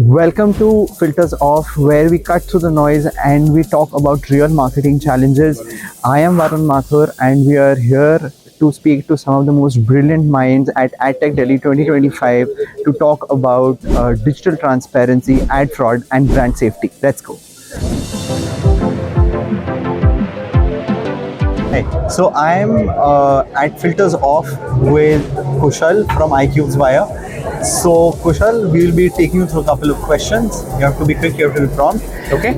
Welcome to Filters Off, where we cut through the noise and we talk about real marketing challenges. I am Varun Mathur, and we are here to speak to some of the most brilliant minds at AdTech Delhi 2025 to talk about digital transparency, ad fraud, and brand safety. Let's go. Hey, so I'm at Filters Off with Kushal from iCubesWire. So Kushal, we will be taking you through a couple of questions. You have to be quick, you have to be prompt. Okay.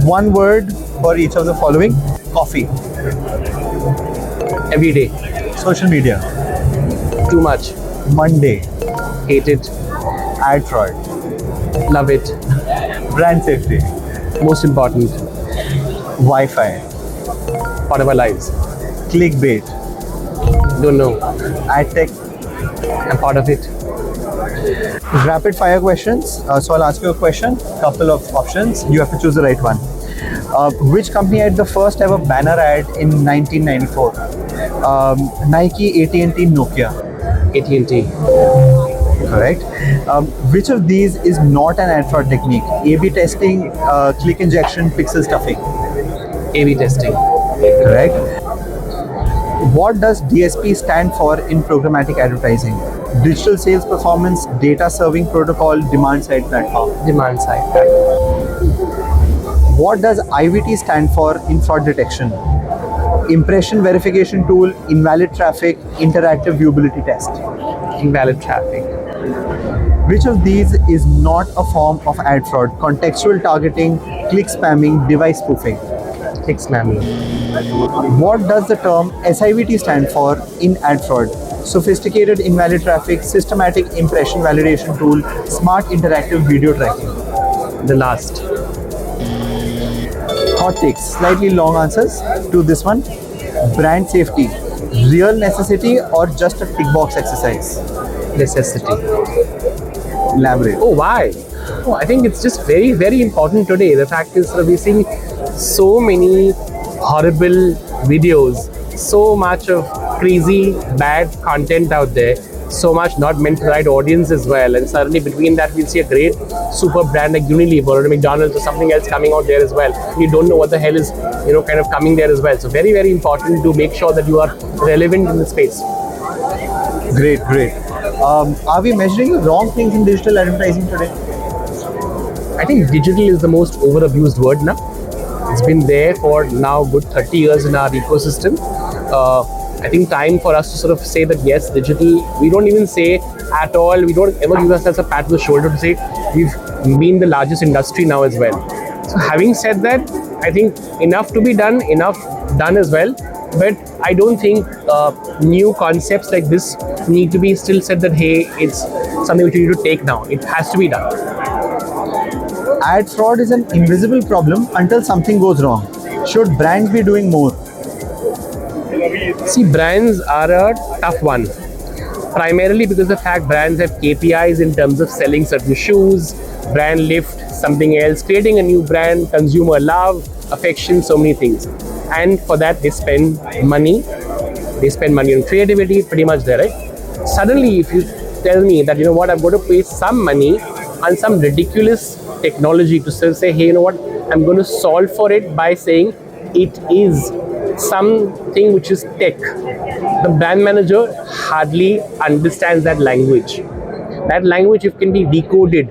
One word for each of the following. Coffee. Every day. Social media. Too much. Monday. Hate it. Ad fraud. Love it. Brand safety. Most important. Wi-Fi. Part of our lives. Clickbait. Don't know. Ad tech. I'm part of it. Rapid fire questions. So I'll ask you a question, couple of options. You have to choose the right one. Which company had the first ever banner ad in 1994? Nike, AT&T, Nokia. AT&T. Correct. Which of these is not an ad fraud technique? A/B testing, click injection, pixel stuffing. A/B testing. Correct. What does DSP stand for in programmatic advertising? Digital sales performance, data serving protocol, demand side platform. Demand side. What does IVT stand for in fraud detection? Impression verification tool, invalid traffic, interactive viewability test. Invalid traffic. Which of these is not a form of ad fraud? Contextual targeting, click spamming, device spoofing. Click spamming. What does the term SIVT stand for in ad fraud? Sophisticated invalid traffic, systematic impression validation tool, smart interactive video tracking. The last. Hot takes, slightly long answers to this one. Brand safety, real necessity or just a tick box exercise? Necessity. Elaborate. Oh, why? Oh, I think it's just very, very important today. The fact is, we're seeing so many horrible videos, so much of crazy, bad content out there, so much not meant for the right audience as well. And suddenly between that, we'll see a great super brand like Unilever or McDonald's or something else coming out there as well. You don't know what the hell is, kind of coming there as well. So very, very important to make sure that you are relevant in the space. Great. Are we measuring the wrong things in digital advertising today? I think digital is the most overabused word now. It's been there for now good 30 years in our ecosystem. I think time for us to sort of say that yes, digital, we don't even say at all, we don't ever give ourselves a pat on the shoulder to say we've been the largest industry now as well. So having said that, I think enough to be done, enough done as well. But I don't think new concepts like this need to be still said that, hey, it's something which you need to take now. It has to be done. Ad fraud is an invisible problem until something goes wrong. Should brands be doing more? See, brands are a tough one. Primarily because of the fact brands have KPIs in terms of selling certain shoes, brand lift, something else, creating a new brand, consumer love, affection, so many things. And for that, they spend money. They spend money on creativity, pretty much there, right? Suddenly, if you tell me that, I'm going to pay some money on some ridiculous technology to say, hey, I'm going to solve for it by saying it is something which is tech. The brand manager hardly understands that language. That language, if can be decoded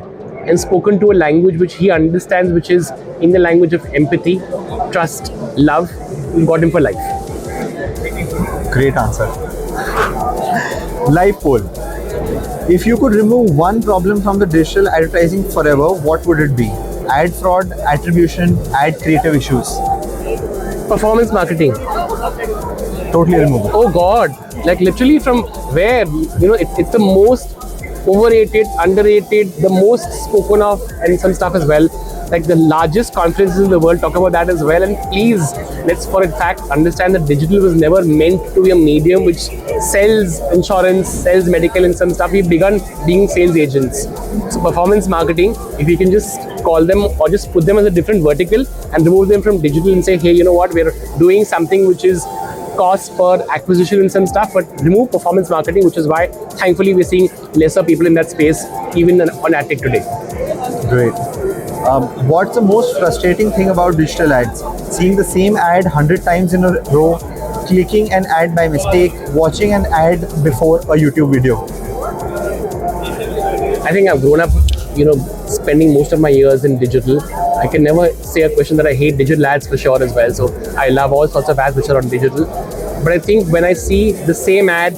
and spoken to a language which he understands, which is in the language of empathy, trust, love, you got him for life. Great answer. Live poll. If you could remove one problem from the digital advertising forever, what would it be? Ad fraud, attribution, ad creative issues. Performance marketing. Totally remove it. Oh God, like literally from where, it's the most overrated, underrated, the most spoken of and some stuff as well. Like the largest conferences in the world talk about that as well. And please, let's for a fact understand that digital was never meant to be a medium which sells insurance, sells medical and some stuff. We've begun being sales agents. So performance marketing, if you can just call them or just put them as a different vertical and remove them from digital and say, hey, we're doing something which is cost per acquisition and some stuff, but remove performance marketing, which is why thankfully we're seeing lesser people in that space even on ad tech today. Great. What's the most frustrating thing about digital ads? Seeing the same ad 100 times in a row, clicking an ad by mistake, watching an ad before a YouTube video. I think I've grown up, spending most of my years in digital. I can never say a question that I hate digital ads for sure as well. So I love all sorts of ads which are on digital. But I think when I see the same ad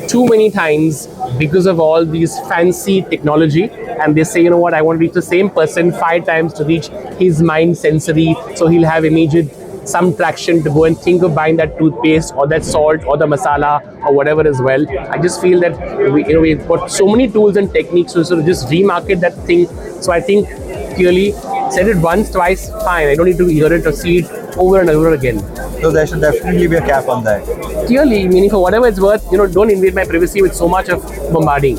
too many times because of all these fancy technology, and they say, you know what, I want to reach the same person 5 times to reach his mind sensory, so he'll have immediate some traction to go and think of buying that toothpaste or that salt or the masala or whatever as well. I just feel that we've got so many tools and techniques to sort of just remarket that thing. So I think clearly said it once, twice, fine. I don't need to hear it or see it over and over again. So there should definitely be a cap on that. Clearly, meaning for whatever it's worth, don't invade my privacy with so much of bombarding.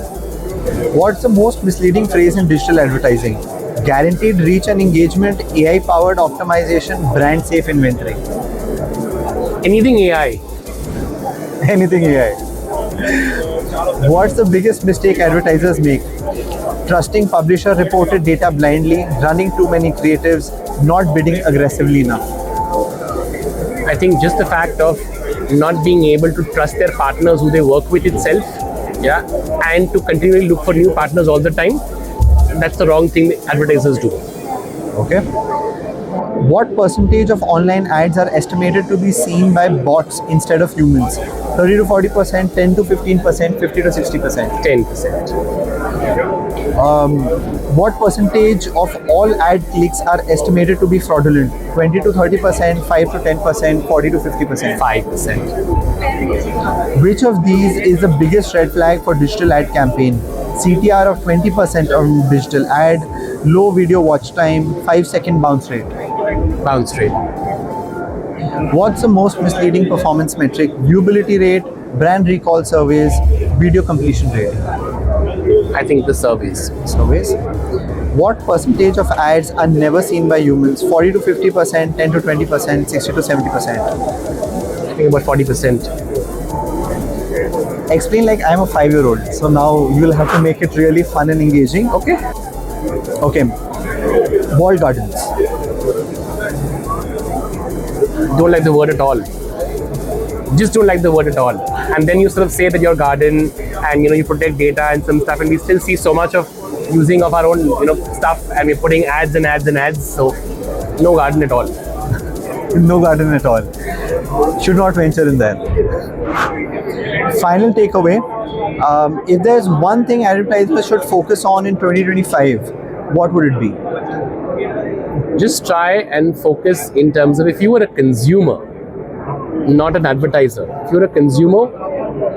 What's the most misleading phrase in digital advertising? Guaranteed reach and engagement, AI-powered optimization, brand-safe inventory. Anything AI. Anything AI. What's the biggest mistake advertisers make? Trusting publisher-reported data blindly, running too many creatives, not bidding aggressively enough. I think just the fact of not being able to trust their partners who they work with itself, and to continually look for new partners all the time, that's the wrong thing advertisers do. Okay. What percentage of online ads are estimated to be seen by bots instead of humans? 30 to 40%, 10 to 15%, 50 to 60%. 10%. What percentage of all ad clicks are estimated to be fraudulent? 20 to 30%, 5 to 10%, 40 to 50%. 5%. Which of these is the biggest red flag for digital ad campaign? CTR of 20% on digital ad, low video watch time, 5-second bounce rate. Bounce rate. What's the most misleading performance metric? Viewability rate, brand recall surveys, video completion rate. I think the surveys. What percentage of ads are never seen by humans? 40 to 50%, 10 to 20%, 60 to 70%. I think about 40%. Explain like I'm a 5-year-old. So now you'll have to make it really fun and engaging. Okay. Walled gardens. Don't like the word at all. Just don't like the word at all. And then you sort of say that your garden and you protect data and some stuff, and we still see so much of using of our own stuff, and we're putting ads and ads and ads. So no garden at all. No garden at all. Should not venture in there. Final takeaway. If there's one thing advertisers should focus on in 2025, what would it be? Just try and focus in terms of, if you were a consumer, not an advertiser. If you're a consumer,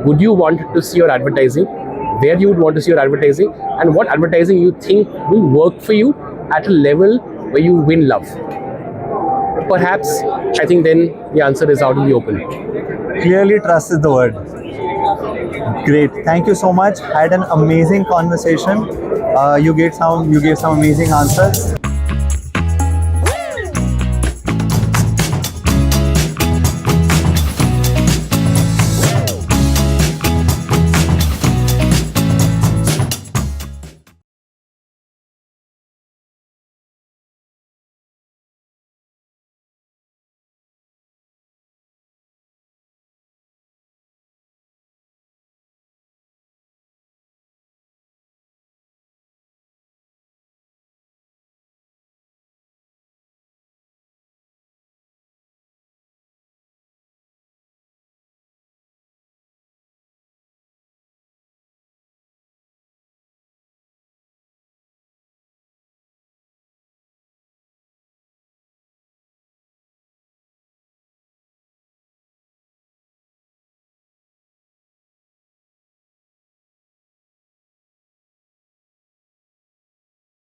would you want to see your advertising? Where you would want to see your advertising? And what advertising you think will work for you at a level where you win love? Perhaps, I think then the answer is out in the open. Clearly, trust is the word. Great. Thank you so much. Had an amazing conversation. You gave some amazing answers.